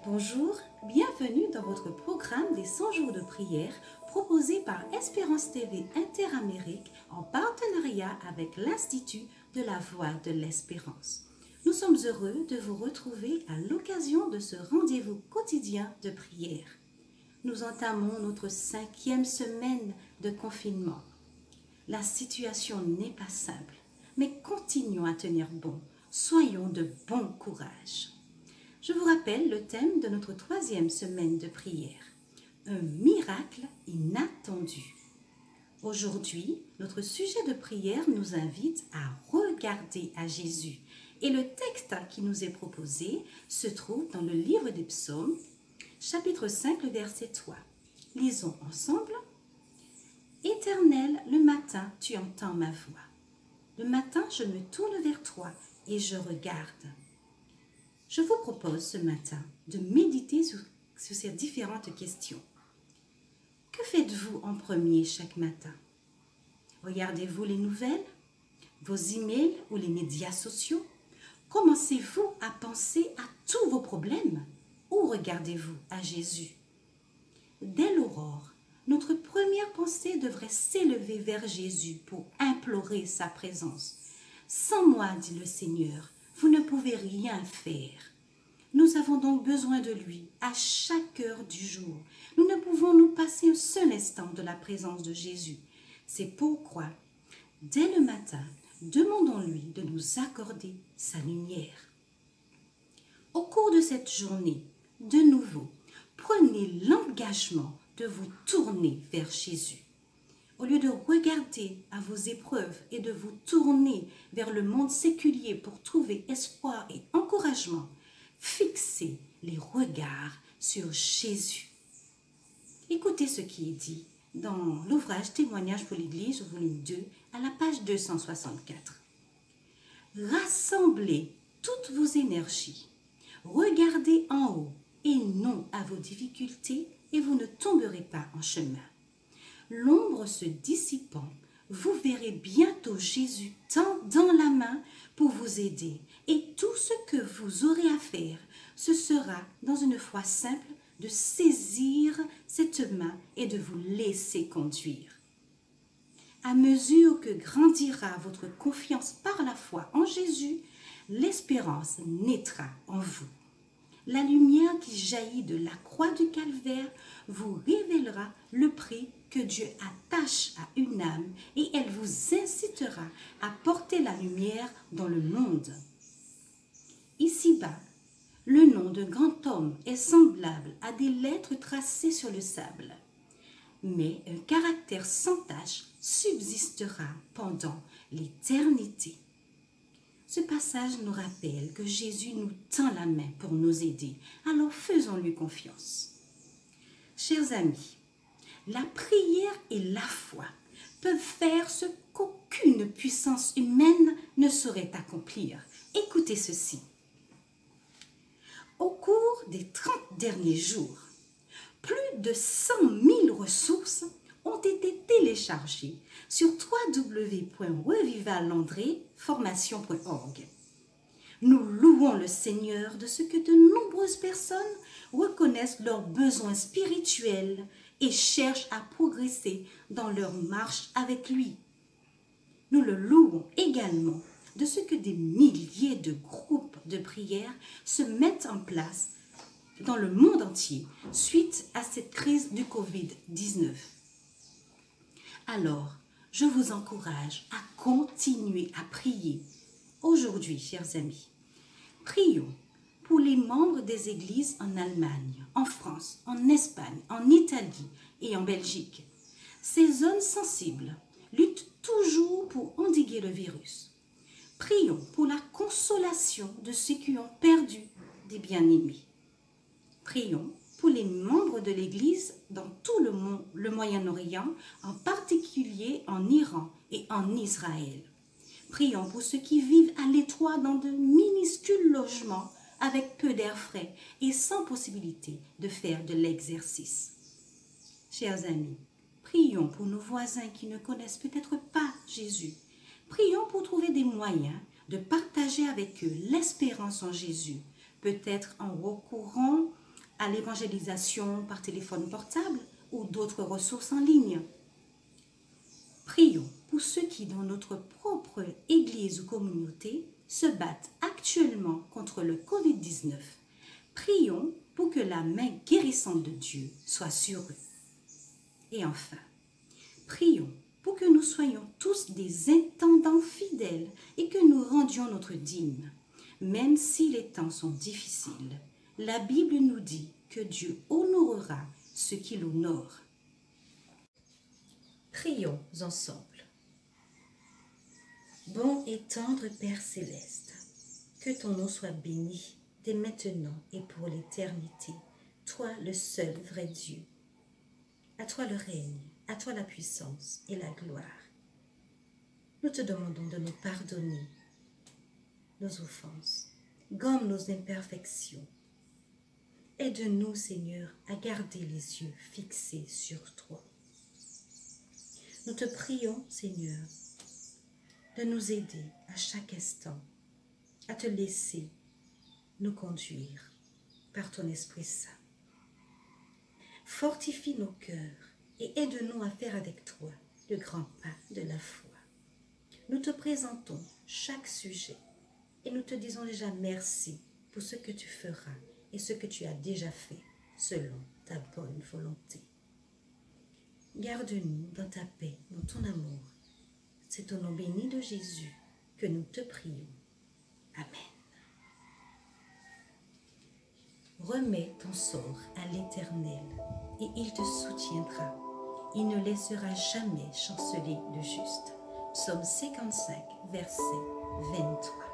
Bonjour, bienvenue dans votre programme des 100 jours de prière proposé par Espérance TV Interamérique en partenariat avec l'Institut de la Voix de l'Espérance. Nous sommes heureux de vous retrouver à l'occasion de ce rendez-vous quotidien de prière. Nous entamons notre 5e semaine de confinement. La situation n'est pas simple, mais continuons à tenir bon. Soyons de bon courage. Je vous rappelle le thème de notre 3e semaine de prière. Un miracle inattendu. Aujourd'hui, notre sujet de prière nous invite à regarder à Jésus. Et le texte qui nous est proposé se trouve dans le livre des Psaumes, chapitre 5, le verset 3. Lisons ensemble. Éternel, le matin, tu entends ma voix. Le matin, je me tourne vers toi et je regarde. Je vous propose ce matin de méditer sur ces différentes questions. Que faites-vous en premier chaque matin? Regardez-vous les nouvelles, vos emails ou les médias sociaux? Commencez-vous à penser à tous vos problèmes ou regardez-vous à Jésus? Dès l'aurore, notre première pensée devrait s'élever vers Jésus pour implorer sa présence. Sans moi, dit le Seigneur, vous ne pouvez rien faire. Nous avons donc besoin de lui à chaque heure du jour. Nous ne pouvons nous passer un seul instant de la présence de Jésus. C'est pourquoi, dès le matin, demandons-lui de nous accorder sa lumière. Au cours de cette journée, de nouveau, prenez l'engagement de vous tourner vers Jésus. Au lieu de regarder à vos épreuves et de vous tourner vers le monde séculier pour trouver espoir et encouragement, fixez les regards sur Jésus. Écoutez ce qui est dit dans l'ouvrage Témoignages pour l'Église, volume 2, à la page 264. Rassemblez toutes vos énergies, regardez en haut et non à vos difficultés et vous ne tomberez pas en chemin. L'ombre se dissipant, vous verrez bientôt Jésus tendant la main pour vous aider. Et tout ce que vous aurez à faire, ce sera, dans une foi simple, de saisir cette main et de vous laisser conduire. À mesure que grandira votre confiance par la foi en Jésus, l'espérance naîtra en vous. La lumière qui jaillit de la croix du calvaire vous révélera le prix que Dieu attache à une âme et elle vous incitera à porter la lumière dans le monde. Ici-bas, le nom d'un grand homme est semblable à des lettres tracées sur le sable. Mais un caractère sans tache subsistera pendant l'éternité. Ce passage nous rappelle que Jésus nous tend la main pour nous aider. Alors faisons-lui confiance. Chers amis, la prière et la foi peuvent faire ce qu'aucune puissance humaine ne saurait accomplir. Écoutez ceci. Au cours des 30 derniers jours, plus de 100 000 ressources ont été téléchargées sur www.revivalandréformation.org. Nous louons le Seigneur de ce que de nombreuses personnes reconnaissent leurs besoins spirituels et cherchent à progresser dans leur marche avec lui. Nous le louons également de ce que des milliers de groupes de prière se mettent en place dans le monde entier suite à cette crise du Covid-19. Alors, je vous encourage à continuer à prier. Aujourd'hui, chers amis, prions pour les membres des églises en Allemagne, en France, en Espagne, en Italie et en Belgique. Ces zones sensibles luttent toujours pour endiguer le virus. Prions pour la consolation de ceux qui ont perdu des bien-aimés. Prions pour les membres de l'Église dans tout le Moyen-Orient, en particulier en Iran et en Israël. Prions pour ceux qui vivent à l'étroit dans de minuscules logements avec peu d'air frais et sans possibilité de faire de l'exercice. Chers amis, prions pour nos voisins qui ne connaissent peut-être pas Jésus. Prions pour trouver des moyens de partager avec eux l'espérance en Jésus, peut-être en recourant à l'évangélisation par téléphone portable ou d'autres ressources en ligne. Prions pour ceux qui, dans notre propre Église ou communauté, se battent actuellement contre le Covid-19. Prions pour que la main guérissante de Dieu soit sur eux. Et enfin, prions pour que nous soyons tous des intendants fidèles et que nous rendions notre dîme. Même si les temps sont difficiles, la Bible nous dit que Dieu honorera ceux qui l'honorent. Prions ensemble. Bon et tendre Père céleste, que ton nom soit béni dès maintenant et pour l'éternité, toi le seul vrai Dieu. À toi le règne, à toi la puissance et la gloire. Nous te demandons de nous pardonner nos offenses, gomme nos imperfections. Aide-nous, Seigneur, à garder les yeux fixés sur toi. Nous te prions, Seigneur, de nous aider à chaque instant, à te laisser nous conduire par ton Esprit Saint. Fortifie nos cœurs et aide-nous à faire avec toi le grand pas de la foi. Nous te présentons chaque sujet et nous te disons déjà merci pour ce que tu feras et ce que tu as déjà fait selon ta bonne volonté. Garde-nous dans ta paix, dans ton amour. C'est au nom béni de Jésus que nous te prions. Amen. Remets ton sort à l'Éternel et il te soutiendra. Il ne laissera jamais chanceler le juste. Psaume 55, verset 23.